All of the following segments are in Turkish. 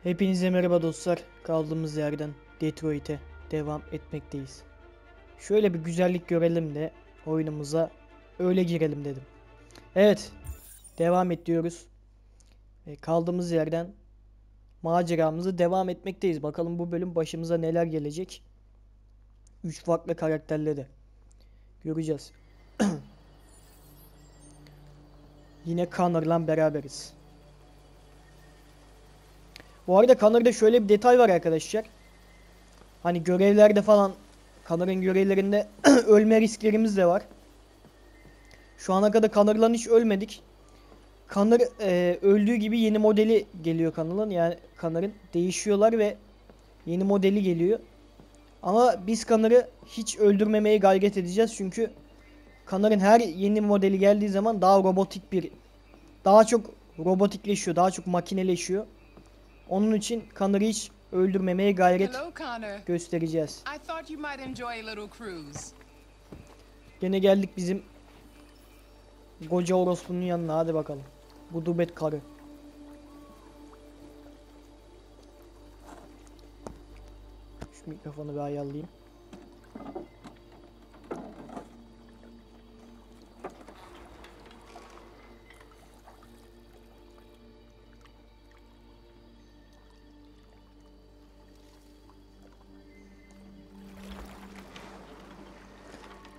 Hepinize merhaba dostlar. Kaldığımız yerden Detroit'e devam etmekteyiz. Şöyle bir güzellik görelim de oyunumuza öyle girelim dedim. Evet, devam ediyoruz. Kaldığımız yerden maceramızı devam etmekteyiz. Bakalım bu bölüm başımıza neler gelecek. 3 farklı karakterle de göreceğiz. Yine Connor'la beraberiz. Bu arada Connor'da şöyle bir detay var arkadaşlar. Hani görevlerde falan Connor'ın görevlerinde ölme risklerimiz de var. Şu ana kadar Connor'la hiç ölmedik. Connor öldüğü gibi yeni modeli geliyor Connor'ın. Yani Connor'ın değişiyorlar ve yeni modeli geliyor. Ama biz Connor'ı hiç öldürmemeye gayret edeceğiz. Çünkü Connor'ın her yeni modeli geldiği zaman daha çok robotikleşiyor. Daha çok makineleşiyor. Onun için Connor'ı hiç öldürmemeye gayret göstereceğiz. Gene geldik bizim koca orospunun yanına, hadi bakalım. Bu dubet karı. Şu mikrofonu bir ayarlayayım.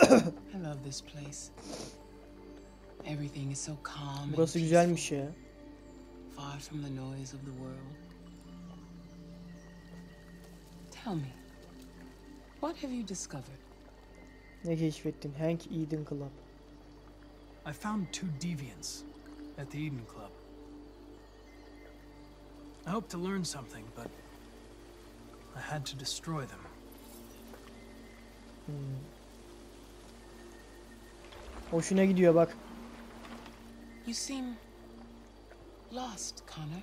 I love this place. Everything is so calm. Burası güzelmiş ya. Far from the noise of the world. Tell me, what have you discovered? Ne keşfettin? Hank Eden Club. I found 2 deviants at the Eden Club. I hope to learn something, but I had to destroy them. Hoşuna gidiyor bak. You seem lost, Connor.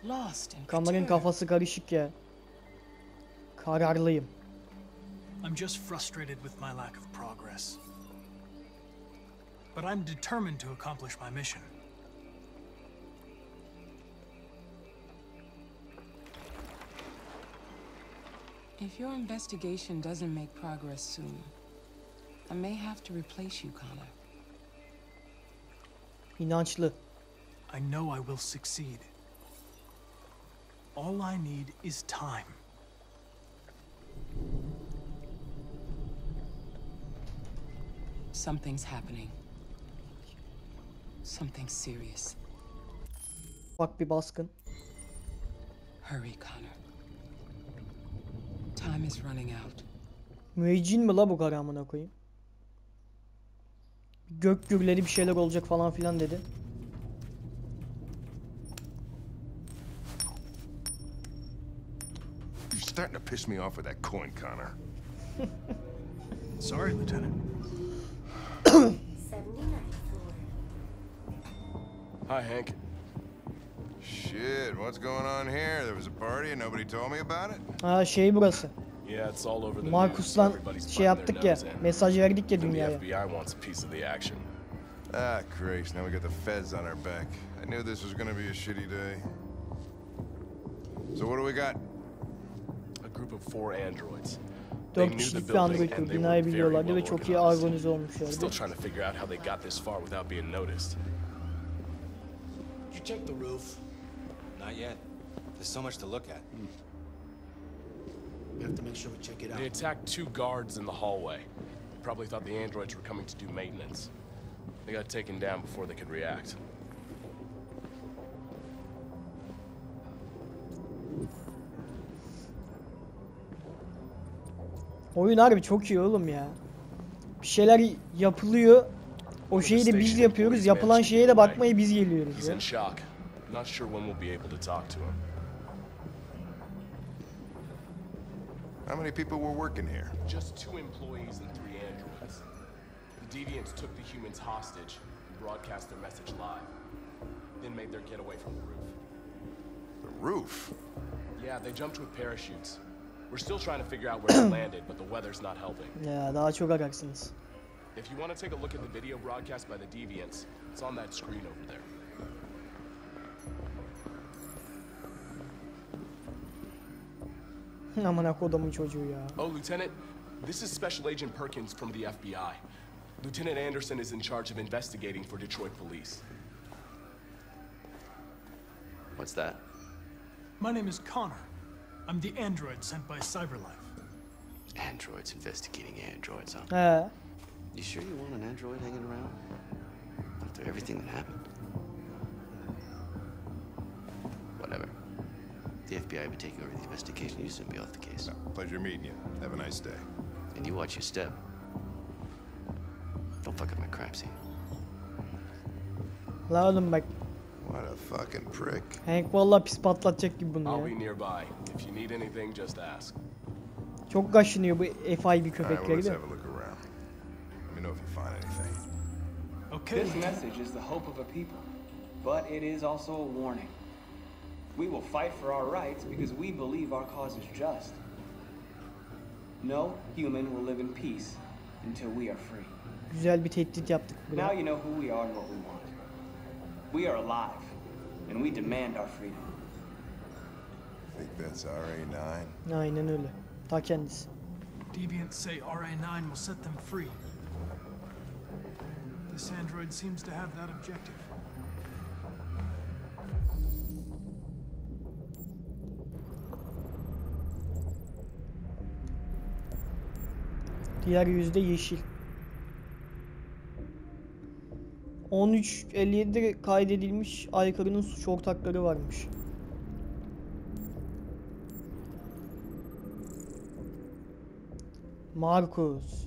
Lost and Connor'ın perturbed. kafası karışık ya. Kararlıyım. I'm just frustrated with my lack of progress. But I'm determined to accomplish my mission. If your investigation doesn't make progress soon, I may have to replace you, Connor. İnançlı. I know I will succeed. All I need is time. Something's happening. Something serious. Bak bir baskın. Hurry, Connor. Time is running out. Müeccin mi la bu karı, amına koyayım? Gök gürleri bir şeyler olacak falan filan dedi. You're starting to piss me off with that coin, Connor. Sorry, Lieutenant. 79 Hi, Hank. Shit, what's going on here? There was a party and nobody told me about it? Ha şey burası. Yeah, it's all over the news. Markus'la Everybody's şey yaptık putting ya. their nose in. Mesaj verdik ya And the dünyaya. FBI wants a piece of the action. Ah, Christ, now we got the feds on our back. I knew this was gonna be a shitty day. So what do we got? A group of 4 androids. They 4 knew the kişilik bir building android and grubu. they Binayı were very biliyorlardı well ve çok iyi organized. organize olmuşlardı. Still trying to figure out how they got this far without being noticed. Did you check the roof? Not yet. There's so much to look at. We have to make sure we check it out. They attacked 2 guards in the hallway. Probably thought the androids were coming to do maintenance. They got taken down before they could react. Oyun harbi çok iyi oğlum ya. Bir şeyler yapılıyor. O şeyi de biz yapıyoruz. Yapılan şeye de bakmaya biz geliyoruz He's ya. in shock. Not sure when we'll be able to talk to him. How many people were working here? Just 2 employees and 3 androids. The deviants took the humans hostage and broadcast their message live. Then made their getaway from the roof. The roof? Yeah, they jumped with parachutes. We're still trying to figure out where they landed, but the weather's not helping. Ya daha çok ararsınız. If you want to take a look at the video broadcast by the deviants, it's on that screen over there. Amına kodumun çocuğu ya. Oh, Lieutenant, this is Special Agent Perkins from the FBI. Lieutenant Anderson is in charge of investigating for Detroit police. What's that? My name is Connor. I'm the android sent by Cyberlife. Androids investigating androids, huh? He. You sure you want an android hanging around? After everything that happened? Whatever. The FBI will be taking over the investigation. You soon be off the case. Pleasure meeting you. Have a nice day. And you watch your step. Don't fuck up my crime scene. La oğlum bak. What a fucking prick. Hank vallahi pis patlatacak gibi bunu I'll ya. be nearby. If you need anything, just ask. Çok kaşınıyor bu FIB All right, well, köpekleri let's de. have a look around. Let me know if you find anything. Okay. This message is the hope of a people, but it is also a warning. We will fight for our rights because we believe our cause is just. No human will live in peace until we are free. Güzel bir tehdit yaptık Now burada. you know who we are and what we want. We are alive, and we demand our freedom. Think that's RA9? Aynen öyle. Ta kendisi. Deviants say RA9 will set them free. This android seems to have that objective. Diğer yüzde yeşil. 13.57'de kaydedilmiş aykırının suç ortakları varmış. Marcus.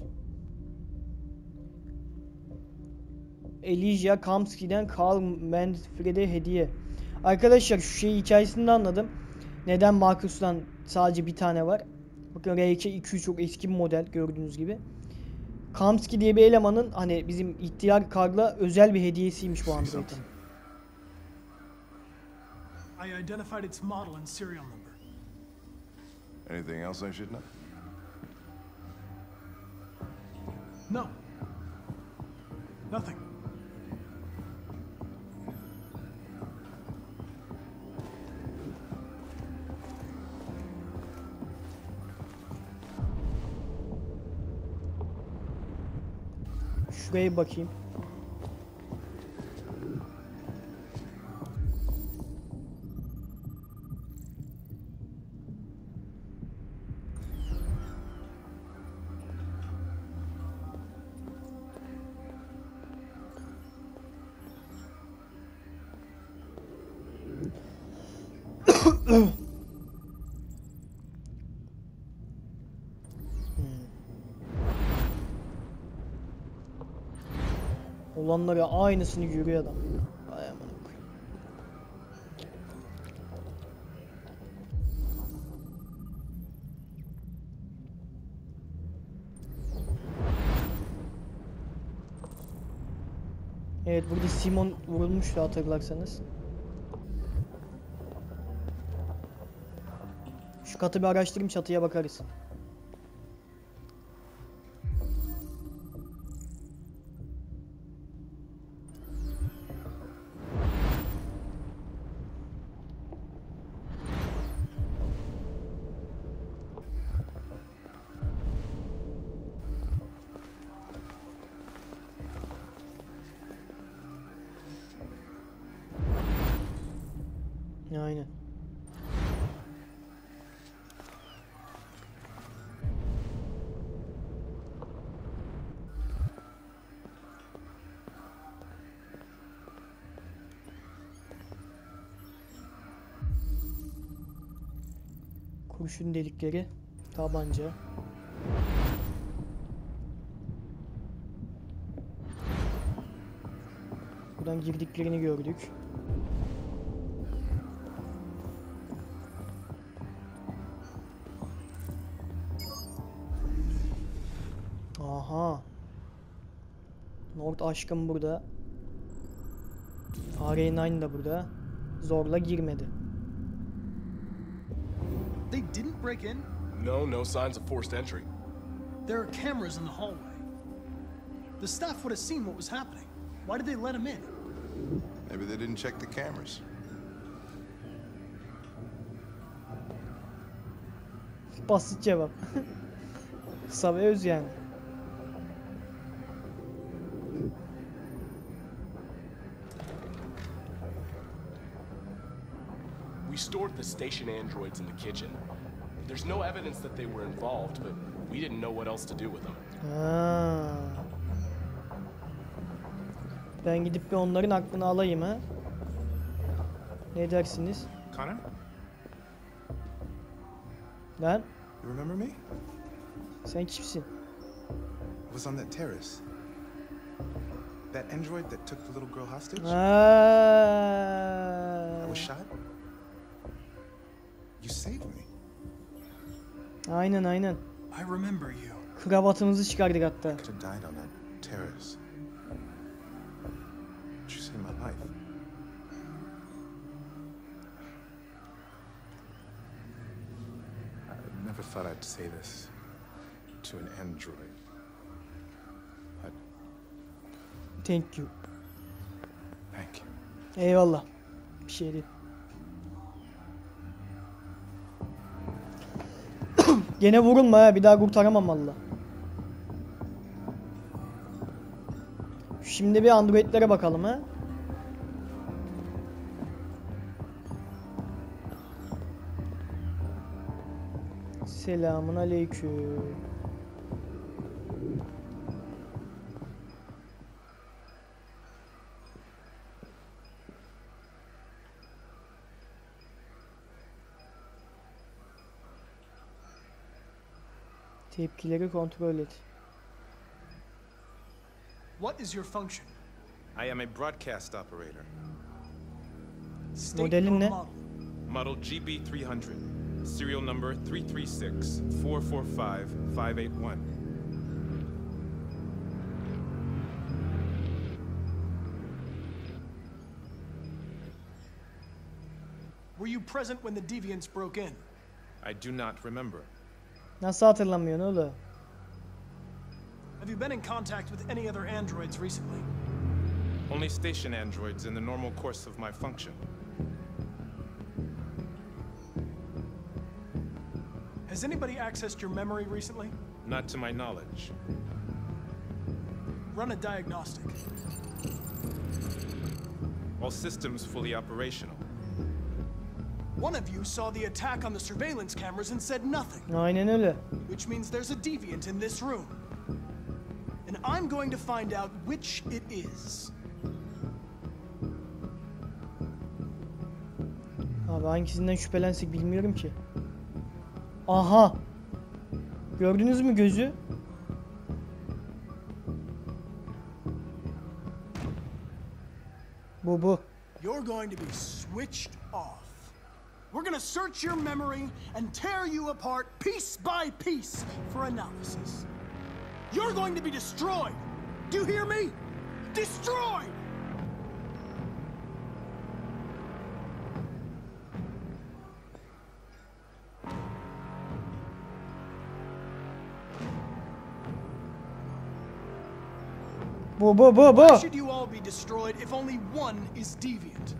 Elijah Kamsky'den Karl Manfred'e hediye. Arkadaşlar şu şeyi hikayesini anladım. Neden Marcus'tan sadece bir tane var? Bakın R2 çok eski bir model gördüğünüz gibi. Kamsky diye bir elemanın hani bizim ihtiyar Karl'a özel bir hediyesiymiş bu android'in. I identified its model and serial number. Anything else I should know? No. Nothing. Şuraya bakayım. Olanlara aynısını görüyor adam. Vay amına koyayım. Evet, burada Simon vurulmuştu hatırlarsanız. Şu katı bir araştırayım, çatıya bakarız. Aynen. Kurşun delikleri, tabanca. Buradan girdiklerini gördük. Aha. Nord aşkım burada. RA9 da burada. Zorla girmedi. They didn't break in? No signs of forced entry. There are cameras in the hallway. The staff would have seen what was happening. Why did they let him in? Maybe they didn't check the cameras. Basit cevap. Kısa ve öz yani. We stored the station androids in the kitchen. There's no evidence that they were involved, but we didn't know what else to do with them. Ha. Ben gidip bir onların aklını alayım ha. Ne dersiniz? Connor? Lan You remember me? sen kimsin? I was on that terrace. That android that took the little girl hostage? Ha. I was shot. You saved me. Aynen aynen. I remember you. Kravatımızı çıkardık hatta. I could have died on that terrace. But you saved my life. I never thought I'd say this to an android. But Thank you. thank you. Eyvallah. Bir şey değil. Gene vurulma ha. Bir daha kurtaramam valla. Şimdi bir androidlere bakalım ha. Selamun aleyküm. Tepkileri kontrol et. What is your function? I am a broadcast operator. State Modelin your ne? model. Model GB300. Serial number 336-445-581. Were you present when the deviants broke in? I do not remember. Nasıl hatırlamıyorsun oğlum? Have you been in contact with any other androids recently? Only station androids in the normal course of my function. Has anybody accessed your memory recently? Not to my knowledge. Run a diagnostic. All systems fully operational. One of you saw the attack on the surveillance cameras and said nothing, Aynen öyle. which means there's a deviant in this room. And I'm going to find out which it is. Abi hangisinden şüphelensek bilmiyorum ki. Aha. Gördünüz mü gözü? Bu. You're going to be switched off. We're gonna search your memory and tear you apart piece by piece for analysis. You're going to be destroyed. Do you hear me? Destroyed! Bu. Why should you all be destroyed if only one is deviant?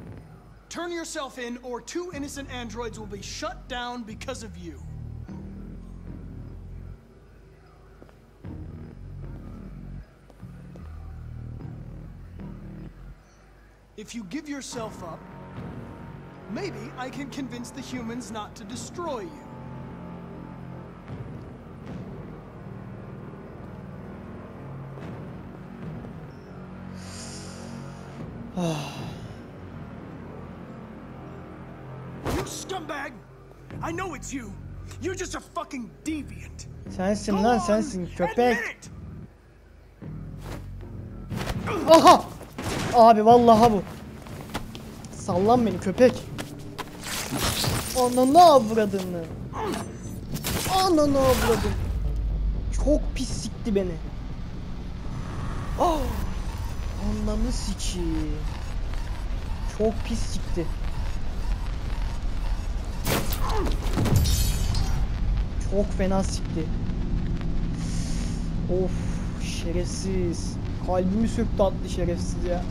Turn yourself in, or two innocent androids will be shut down because of you. If you give yourself up, maybe I can convince the humans not to destroy you. You scumbag! I know it's you. You're just a fucking deviant. Sensin Go lan on, sensin admit köpek. it! Aha! Abi vallahi bu. Sallan beni köpek. Ananı avradını. Ananı avradını. Çok pis sikti beni. Ah! Ananı sikeyim. Çok pis sikti. Çok fena sikti. Of şerefsiz. Kalbimi söktü attı şerefsiz ya.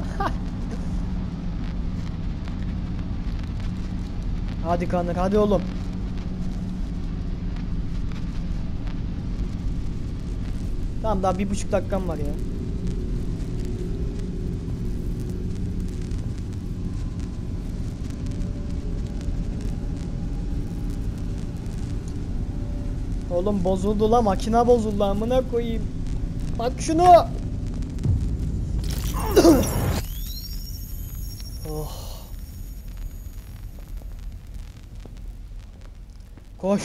Hadi Kanır hadi oğlum. Tamam, daha 1,5 dakikam var ya. Oğlum bozuldu la, makina bozuldu amına koyayım. Bak şunu. Oh. Koş.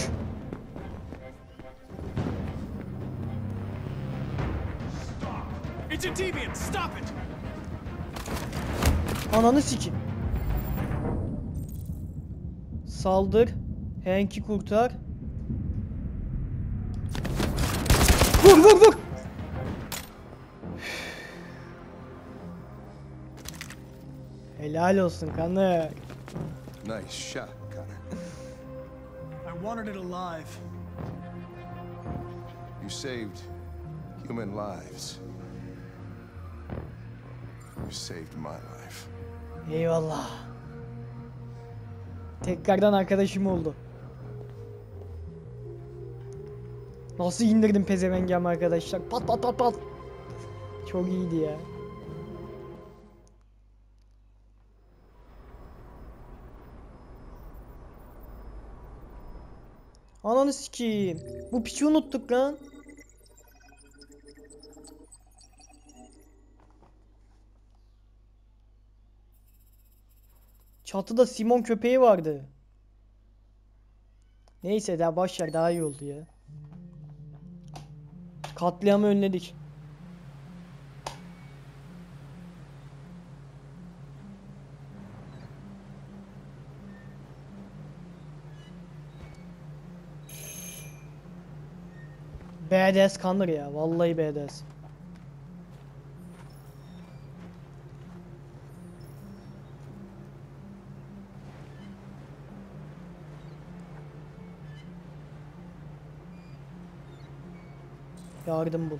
It's a deviant. Stop it. Ananı sikim. Saldır. Hank'i kurtar. Vur vur vur. Helal olsun Kanır. Nice shot, Connor. I wanted it alive. You saved human lives. You saved my life. Eyvallah. Tekrardan arkadaşım oldu. Nasıl indirdim pezevengem arkadaşlar. Pat pat pat pat. Çok iyiydi ya. Ananı sikeyim. Bu piçi unuttuk lan. Çatıda Simon köpeği vardı. Neyse daha boşver, daha iyi oldu ya. Katliamı önledik. Badass kanır ya. Vallahi badass. Yardım bul.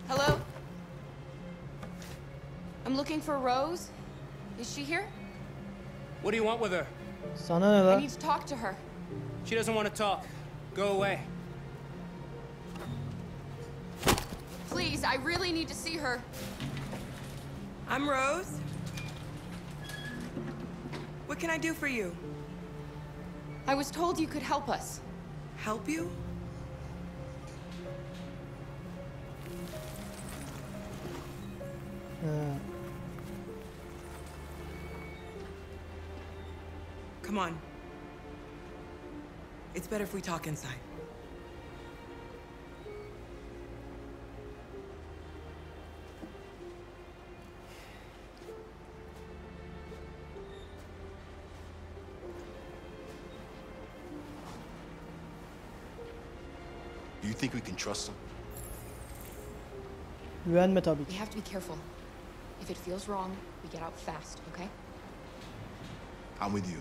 Hello? I'm looking for Rose. Is she here? What do you want with her? Sana ne I lan? need to talk to her. She doesn't want to talk. Go away. Please, I really need to see her. I'm Rose. What can I do for you? I was told you could help us. Help you? Ha. Come on. It's better if we talk inside. Do you think we can trust them? Güvenme tabii We ki. have to be careful. If it feels wrong, we get out fast, okay? I'm with you.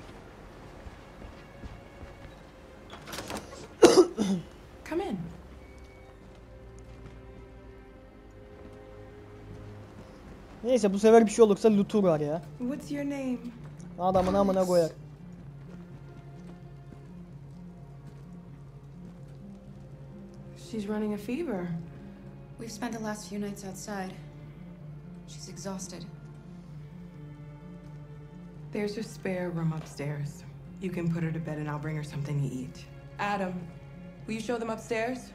Come in. Neyse bu sefer bir şey olursa looter var ya. What's your name? Adamın amına koyar. She's running a fever. We've spent the last few nights outside. She's exhausted. There's a spare room upstairs. You can put her to bed and I'll bring her something to eat. Adam, will you show them upstairs?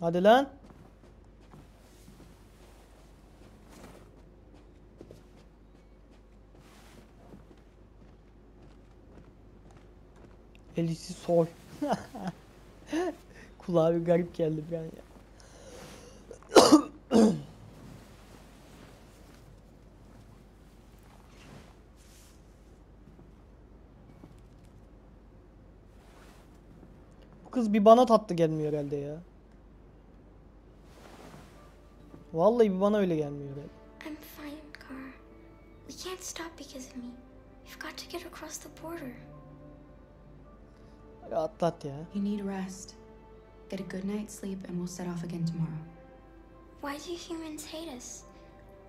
Hadi lan. Elisi soy. Kulağa bir garip geldi bir an ya. Bu kız bir bana tatlı gelmiyor herhalde ya. Vallahi bir bana öyle gelmiyor herhalde. I'm fine, Kara. We can't stop because of me. We've got to get across the border. Atlat ya. You need rest. Get a good night's sleep and we'll set off again tomorrow. Why do humans hate us?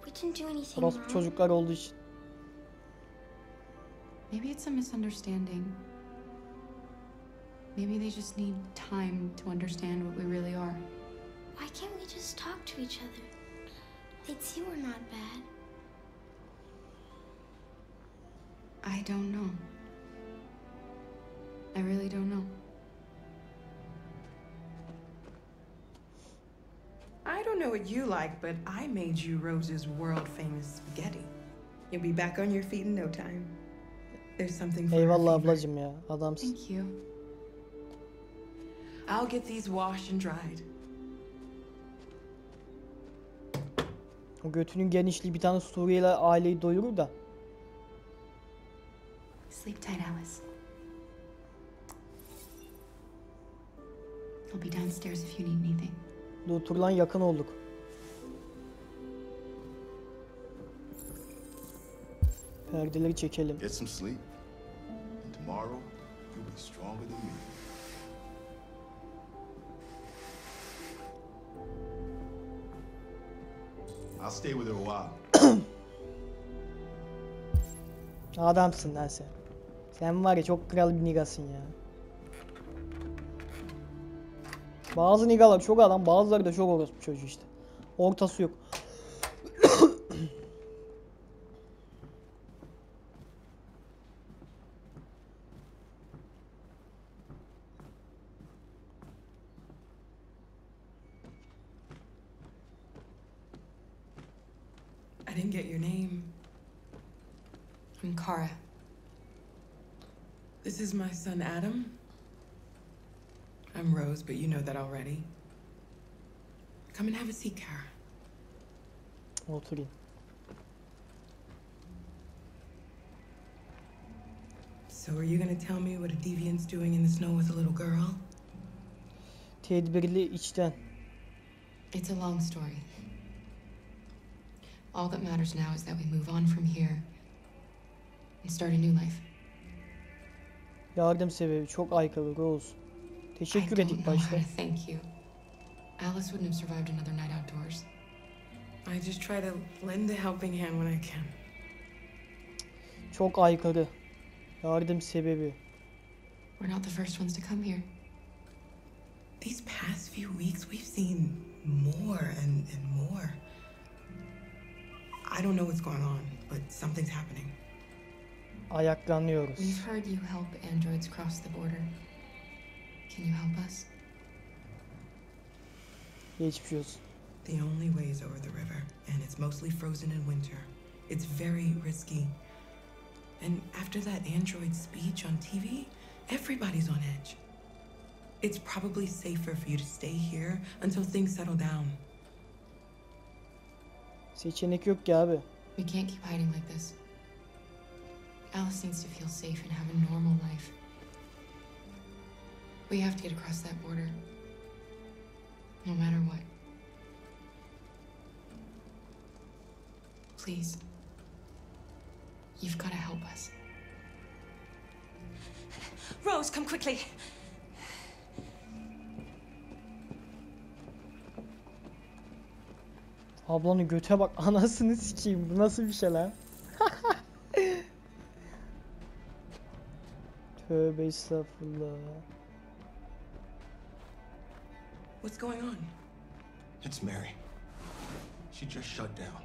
We didn't do anything Orospu wrong. çocuklar olduğu için. Maybe it's a misunderstanding. Maybe they just need time to understand what we really are. Why can't we just talk to each other? They'd see we're not bad. I don't know. I really don't know. I don't know what you like, but I made you Rose's world-famous spaghetti. You'll be back on your feet in no time. There's something for Eyvallah her fever. ablacım ya. Adamsın. Thank you. I'll get these washed and dried. O götünün genişliği bir tane Suriyeli aileyi doyurur da. Sleep tight, Alice. I'll be downstairs if you need anything. Luturlan yakın olduk. Perdeleri çekelim. Get some sleep. And tomorrow, you'll be stronger than me. I'll stay with her a while. Adamsın lan sen. Sen var ya çok kral bir nigasın ya. Bazı nigalar çok adam, bazıları da çok orospu çocuğu işte. Ortası yok. I didn't get your name. I'm Kara. This is my son, Adam. I'm Rose, but you know that already. Come and have a seat, Kara. Oturayım. So are you gonna tell me what a deviant's doing in the snow with a little girl? Tedbirli içten. It's a long story. All that matters now is that we move on from here and start a new life. Yardım sebebi çok aykırı Rose. Teşekkür I et don't ilk know how başta. to thank you. Alice wouldn't have survived another night outdoors. I just try to lend a helping hand when I can. Çok aykırı. Yardım sebebi. We're not the first ones to come here. These past few weeks, we've seen more and more. I don't know what's going on, but something's happening. Ayaklanıyoruz. We've heard you help androids cross the border. Can you help us? Geçmiş olsun. The only way is over the river, and it's mostly frozen in winter. It's very risky. And after that android speech on TV, everybody's on edge. It's probably safer for you to stay here until things settle down. Seçenek yok ki abi. We can't keep hiding like this. Alice needs to feel safe and have a normal life. We have to get across that border. No matter what. Please. You've got to help us. Rose, come quickly. Ablanın göte bak, anasını sikeyim. Bu nasıl bir şey lan? Tövbe estağfurullah. What's going on? It's Mary. She just shut down.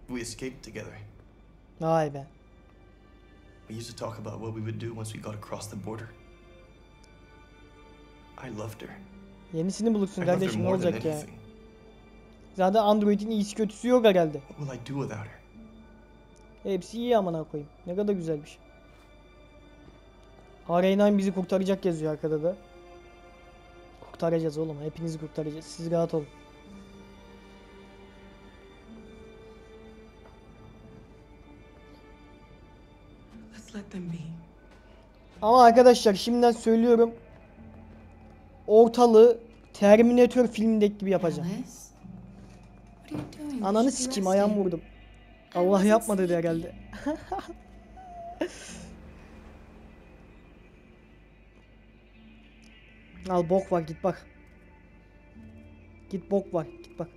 We escaped together. Vay be. We used to talk about what we would do once we got across the border. I loved her. Yenisini bulursun I loved her kardeşim, ne more than olacak ya? anything. Zaten Android'in iyisi kötüsü yok herhalde. What will I do without her? Hepsi iyi amına koyayım. Ne kadar güzelmiş. R9 bizi kurtaracak yazıyor arkada da. Kurtaracağız oğlum. Hepinizi kurtaracağız. Siz rahat olun. Let's let them be. Ama arkadaşlar şimdiden söylüyorum. Ortalığı Terminator filmindeki gibi yapacağım. Ananı sikeyim, ayağımı vurdum. Allah yapma dedi herhalde. Al bok var, git bak. Git bok var, git bak.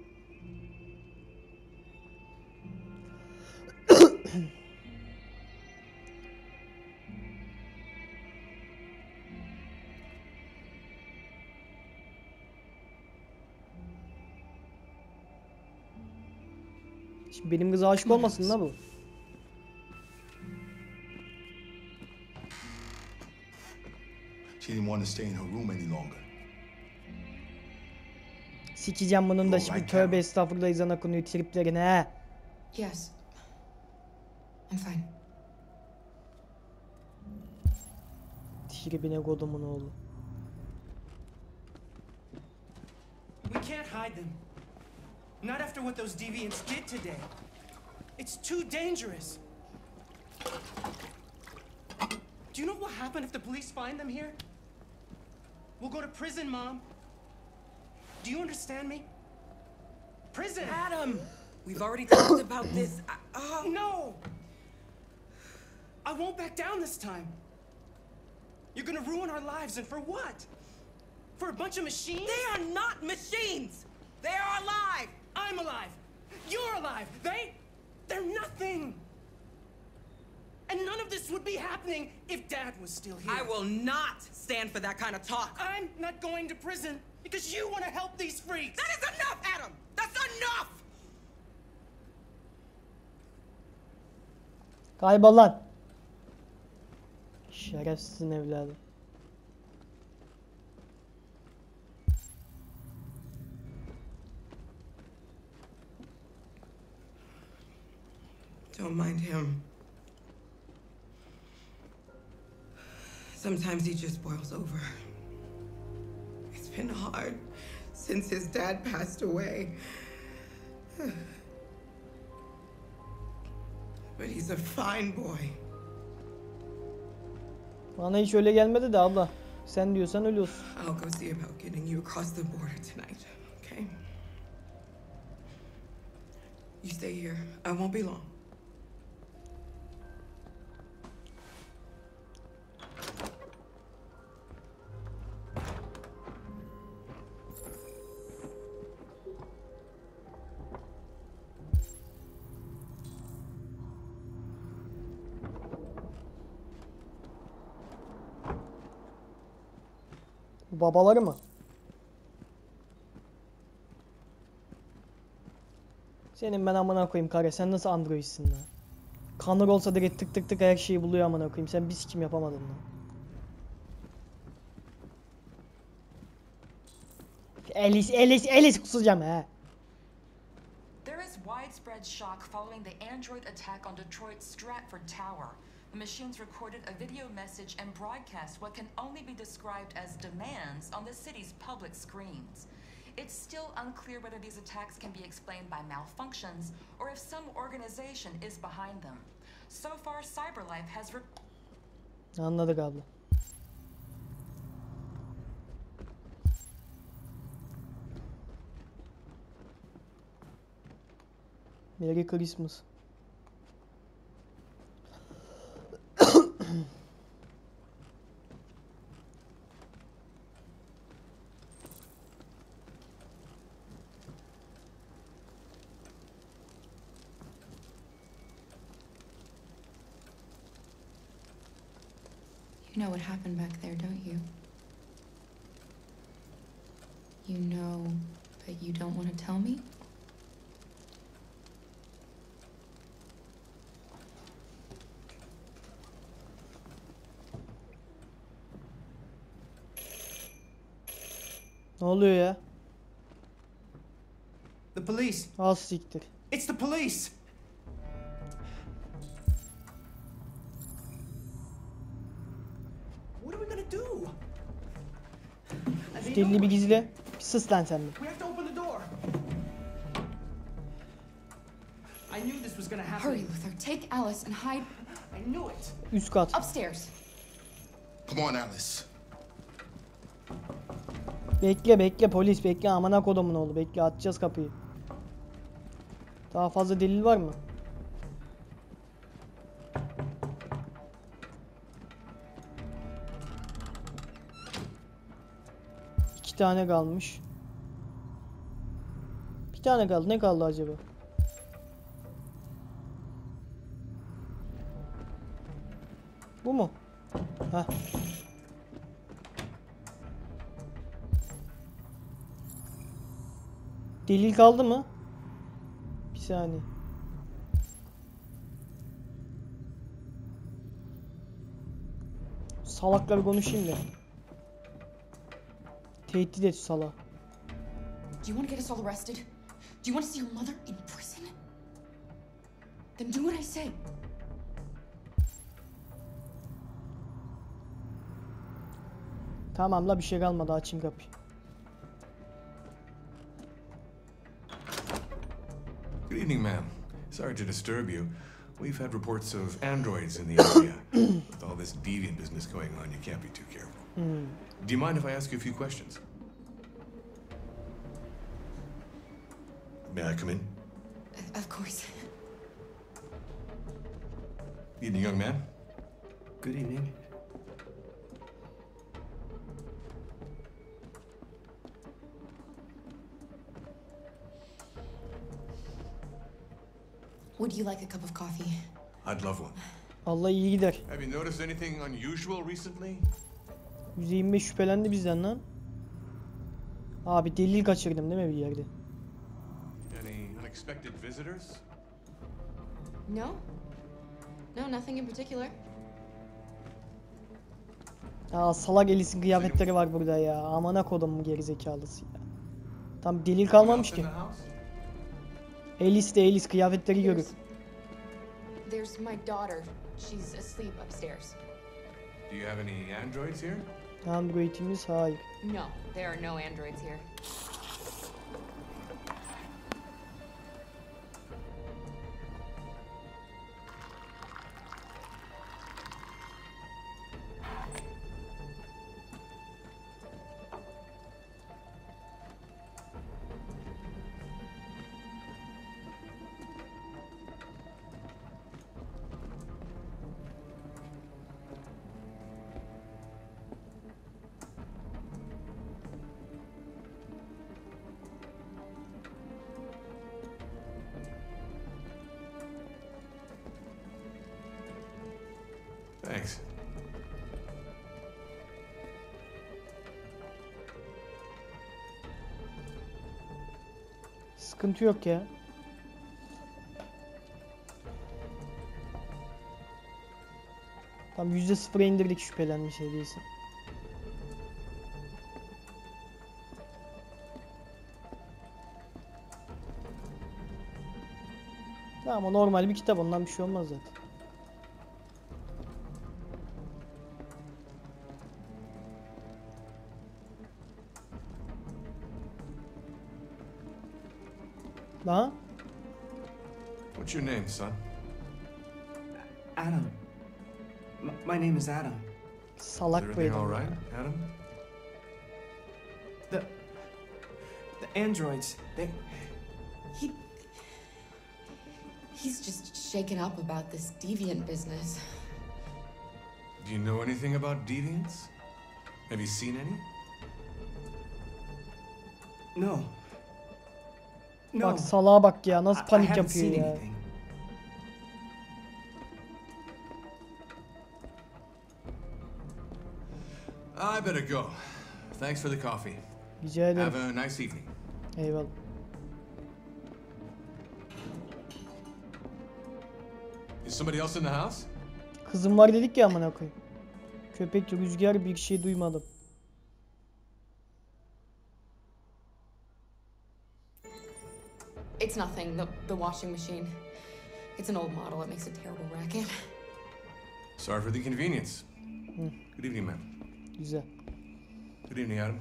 Şimdi benim kıza aşık olmasın la bu. She didn't want to stay in her room any longer. Sikeceğim bunun da şimdi, tövbe estağfurullah, izan okunuyor triplerine he. Yes. I'm fine. Tribine kodumun oğlu. We can't hide them. Not after what those deviants did today. It's too dangerous. Do you know what will happen if the police find them here? We'll go to prison, Mom. Do you understand me? Prison! Adam! We've already talked about this. No! I won't back down this time. You're gonna ruin our lives, and for what? For a bunch of machines? They are not machines! They are alive! I'm alive! You're alive! They're nothing! And none of this would be happening if Dad was still here. I will not stand for that kind of talk. I'm not going to prison because you want to help these freaks. That is enough, Adam! That's enough! Kaybol lan. Şerefsizin evladı. Don't mind him. Sometimes he just boils over. It's been hard since his dad passed away. But he's a fine boy. Bana hiç öyle gelmedi de abla. Sen diyorsan öyle olsun. I'll go see about getting you across the border tonight, okay? You stay here. I won't be long. Babaları mı? Senin ben amına koyayım kare, sen nasıl androidsin lan? Kanır olsa direkt tık tık tık her şeyi buluyor amına koyayım. Sen bir sikim yapamadın lan. Elis kusacağım he. There is widespread shock following the android attack on Detroit's Stratford Tower. The machines recorded a video message and broadcast what can only be described as demands on the city's public screens. It's still unclear whether these attacks can be explained by malfunctions or if some organization is behind them. So far, CyberLife has Anladık abla. Merry Christmas. You know what happened back there, don't you? You know, but you don't want to tell me? Ne oluyor ya? The police. Az siktir. It's the police. What are we gonna do? Şu delili bir gizle. Bir sus lan sen de. We have to open the door. I knew this was gonna happen. Hurry, Luther. Take Alice and hide. I knew it. Üst kat. Upstairs. Come on, Alice. Bekle polis bekle, amına kodumun oğlu, bekle, atacağız kapıyı. Daha fazla delil var mı? İki tane kalmış. Bir tane kaldı. Ne kaldı acaba? Bu mu? Heh. Delil kaldı mı? Bir saniye. Salakla bir konuşayım da. Tehdit et salak. Do you want to get us all arrested? Do you want to see your mother in prison? Then do what I say. Tamam la, bir şey kalmadı, açayım kapıyı. Good evening, ma'am. Sorry to disturb you. We've had reports of androids in the area. With all this deviant business going on, you can't be too careful. Do you mind if I ask you a few questions? May I come in? Of course. Evening, young man. Good evening. Would you like a cup of coffee? I'd love one. Allah iyi gider. Have you noticed anything unusual recently? %25 şüphelendi bizden lan. Abi delil kaçırdım değil mi bir yerde? Any unexpected visitors? No? No, nothing in particular. Ya salak Alice'in kıyafetleri var burada ya. Amına kodumun gerizekalısı ya. Tam delil kalmamış ki. Alice kıyafetleri görür. There's my daughter. She's asleep upstairs. Do you have any androids here? Android'imiz hayır. No, there are no androids here. Thanks. Sıkıntı yok ya. Tam %0'a indirdik şüphelenmiş hediyesi. Ama normal bir kitap, ondan bir şey olmaz zaten. Huh? What's your name, son? Adam. My name is Adam. Salak Is bu everything adam. all right, Adam? The androids, He's just shaken up about this deviant business. Do you know anything about deviants? Have you seen any? No. Bak salağa bak ya, nasıl panik haven't yapıyor seen ya. anything. I better go. Thanks for the coffee. Rica ederim. Have a nice evening. Eyvallah. Is somebody else in the house? Kızım var dedik ya amına koyayım. Köpek rüzgar bir şey duymadım. It's nothing. The washing machine. It's an old model. It makes a terrible racket. Sorry for the inconvenience. Good evening, ma'am. Güzel. Good evening, Adam.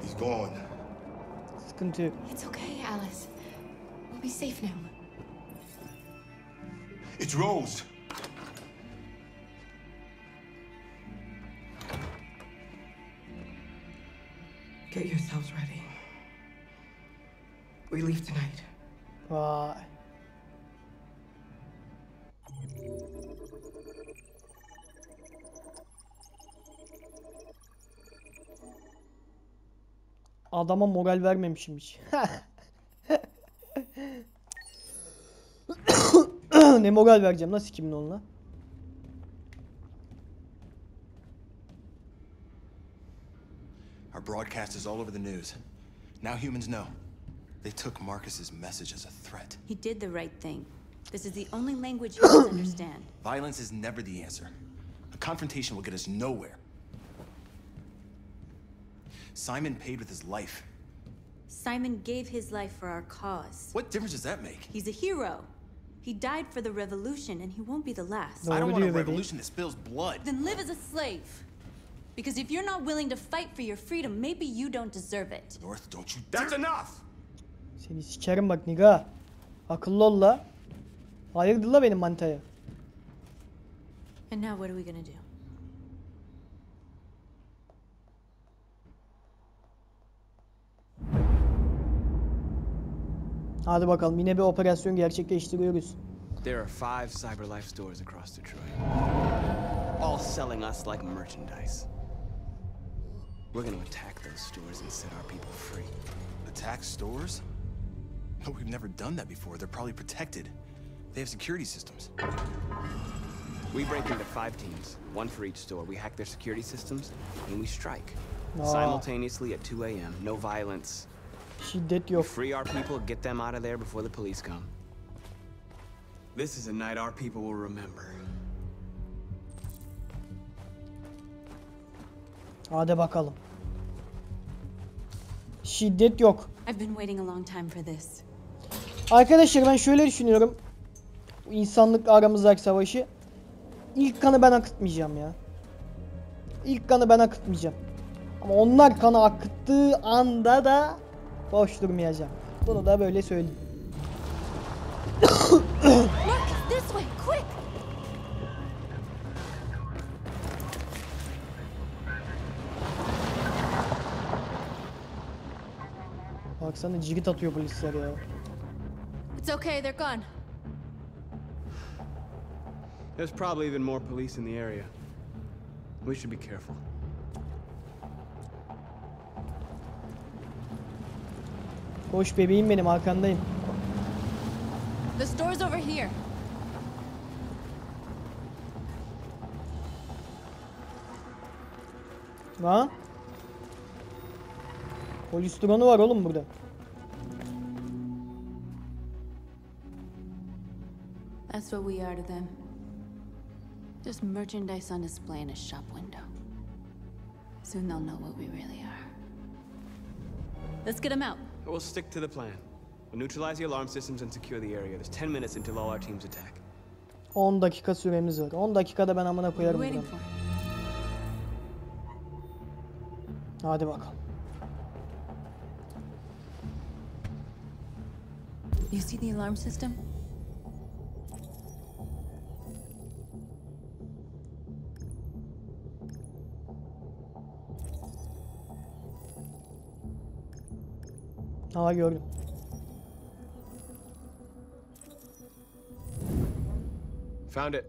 He's gone. Sıkıntı yok. It's okay, Alice. We'll be safe now. It's Rose. Get yourselves ready. We leave tonight. Vay. Adama moral vermemişim hiç. Ne moral vereceğim? Nasıl kimin onunla? Our broadcast is all over the news. Now humans know. They took Marcus's message as a threat. He did the right thing. This is the only language humans understand. Violence is never the answer. A confrontation will get us nowhere. Simon paid with his life. Simon gave his life for our cause. What difference does that make? He's a hero. He died for the revolution, and he won't be the last. I don't want a revolution that spills blood. Then live as a slave. Because if you're not willing to fight for your freedom, maybe you don't deserve it. North, don't you... That's enough! Seni sikerim bak niga. Akıllı ol la. Hayırdır la benim mantaya. And now what are we gonna do? Hadi bakalım yine bir operasyon gerçekleştiriyoruz. There are 5 CyberLife stores across Detroit, all selling us like merchandise. We're gonna attack those stores and set our people free. Attack stores? No, we've never done that before. They're probably protected. They have security systems. We break into 5 teams, 1 for each store. We hack their security systems, and we strike. Aa. Simultaneously at 2 a.m. No violence. Şiddet We yok. free our people, get them out of there before the police come. This is a night our people will remember. Hadi bakalım. Şiddet yok. I've been waiting a long time for this. Arkadaşlar ben şöyle düşünüyorum. Bu insanlıkla aramızdaki savaşı. İlk kanı ben akıtmayacağım ya. İlk kanı ben akıtmayacağım. Ama onlar kanı akıttığı anda da boş durmayacağım. Bunu da böyle söyleyeyim. Marcus, this way, quick! Baksana cirit atıyor polisler ya. It's okay, they're gone. There's probably even more police in the area. We should be careful. Koş bebeğim benim arkandayım. The store's over here. Ha? Polis drone'u var oğlum burada. That's what we are to them. Just merchandise on display in a shop window. Soon they'll know what we really are. Let's get them out. We'll stick to the plan. We'll neutralize the alarm systems and secure the area. There's 10 minutes until all our teams attack. 10 dakika süremiz var. 10 dakikada ben amına koyarım Waiting buradan. for it. Hadi bakalım. You see the alarm system? Aa gördüm. Found it.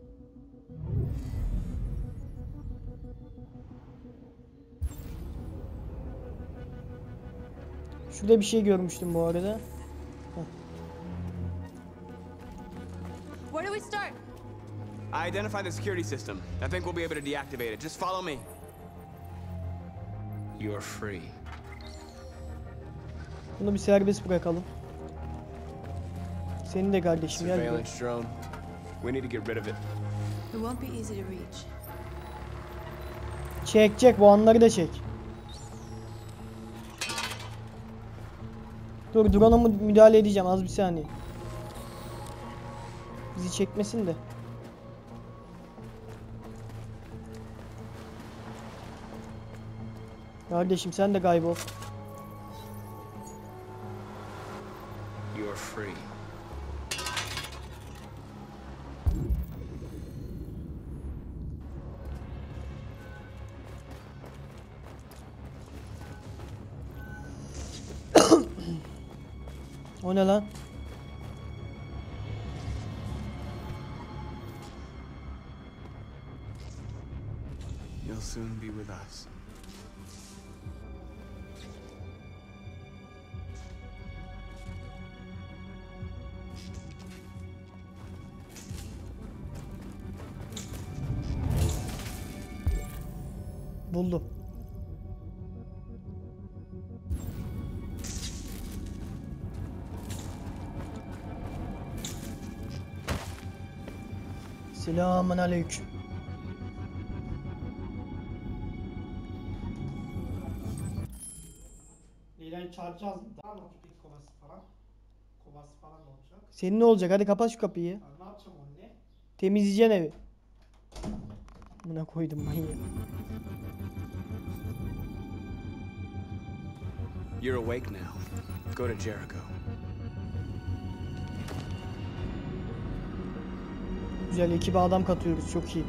Şurada bir şey görmüştüm bu arada. Where do we start? I identified the security system. I think we'll be able to deactivate it. Just follow me. You're free. Bunu bir serbest bırakalım. Senin de kardeşim gel. Surveillance drone. We need to get rid of it. It won't be easy to reach. Çek bu anları da çek. Dur drone'a müdahale edeceğim az bir saniye. Bizi çekmesin de. Kardeşim sen de kaybol. You're free. O ne lan? You'll soon be with us. Buldum. Selamun aleyküm. İğrenç çağıracağız. Daha mı pipik kovası falan? Kovası falan olacak. Senin ne olacak? Hadi kapat şu kapıyı. Ya ne yapacağım onu ne? Temizleyeceksin evi. Buna koydum manyağı. You're awake now. Go to Jericho. Güzel ekibe adam katıyoruz çok iyi.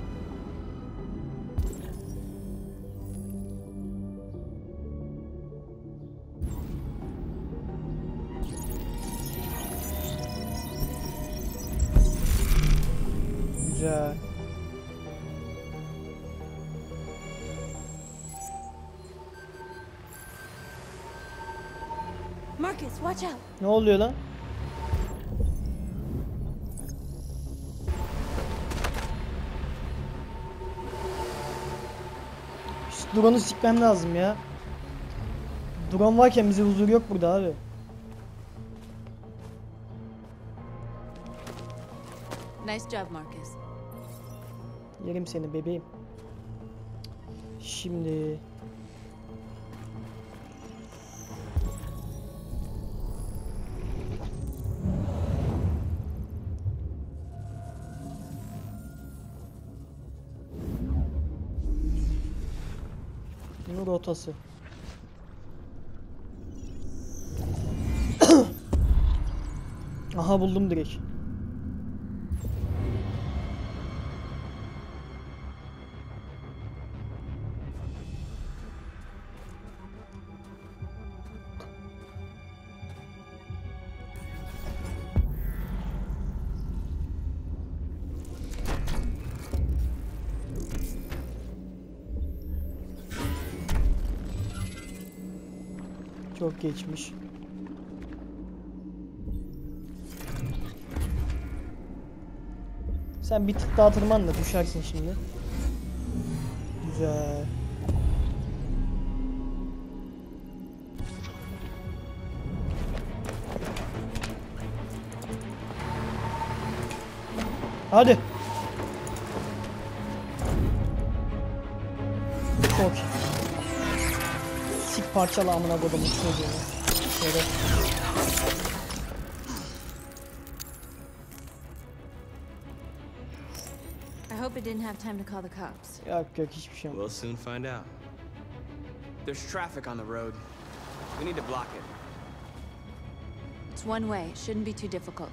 Güzel. Marcus, watch out. Ne oluyor lan? Şu drone'u sikmem lazım ya. Drone varken bize huzur yok burada abi. Nice job, Marcus. Yerim seni bebeğim. Şimdi bunun rotası. Aha buldum direkt. Çok geçmiş. Sen bir tık daha tırman da düşersin şimdi. Güzel. Hadi. Çok iyi. Sik parçalı amına kodumun çocuğunu. Şöyle. I hope it didn't have time to call the cops. Yok hiçbir şey yok. We'll soon find out. There's traffic on the road. We need to block it. It's one way. It shouldn't be too difficult.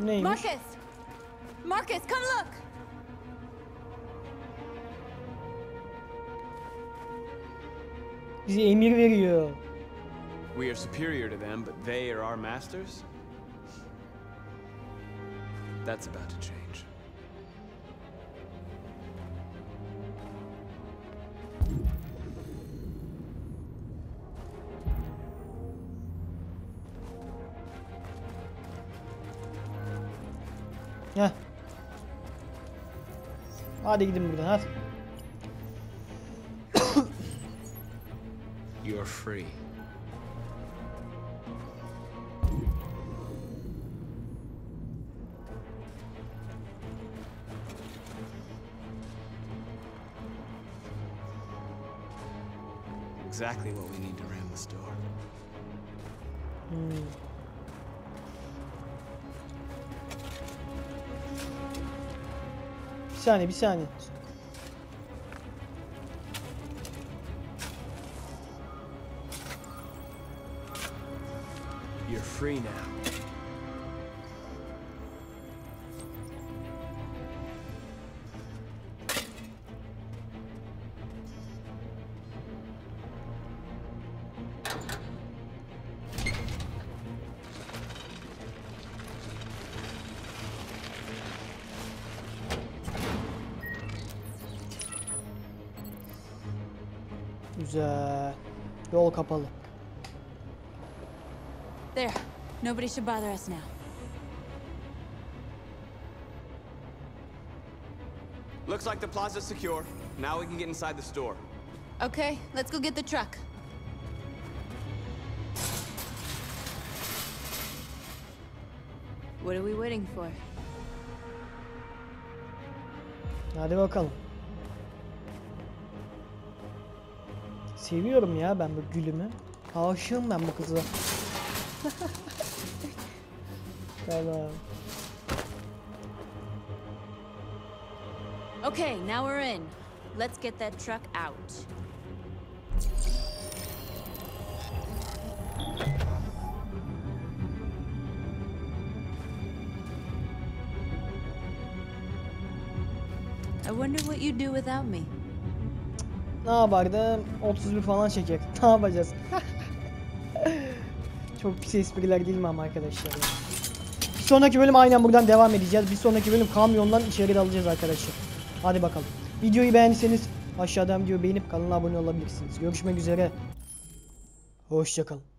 Neymiş? Marcus! Marcus, come look! Bize emir veriyor. We are superior to them, but they are our masters? That's about to change. Heh. Hadi gidin buradan hadi. You're free. Exactly what we need to ram the store. Bir saniye. You're free now. Güzel. Yol kapalı. There. Nobody should bother us now. Looks like the plaza's secure. Now we can get inside the store. Okay, let's go get the truck. What are we waiting for? Hadi bakalım. Seviyorum ya ben bu gülümü. Aşığım ben bu kıza. Tamam. Okay, now we're in. Let's get that truck out. I wonder what you'd do without me. Ne yapardım? 31 falan çeker. Ne yapacağız? Çok pis espriler değil mi ama arkadaşlar? Bir sonraki bölüm aynen buradan devam edeceğiz. Bir sonraki bölüm kamyondan içeri dalacağız arkadaşlar. Hadi bakalım. Videoyu beğendiyseniz aşağıdan videoyu beğenip kanala abone olabilirsiniz. Görüşmek üzere. Hoşça kalın.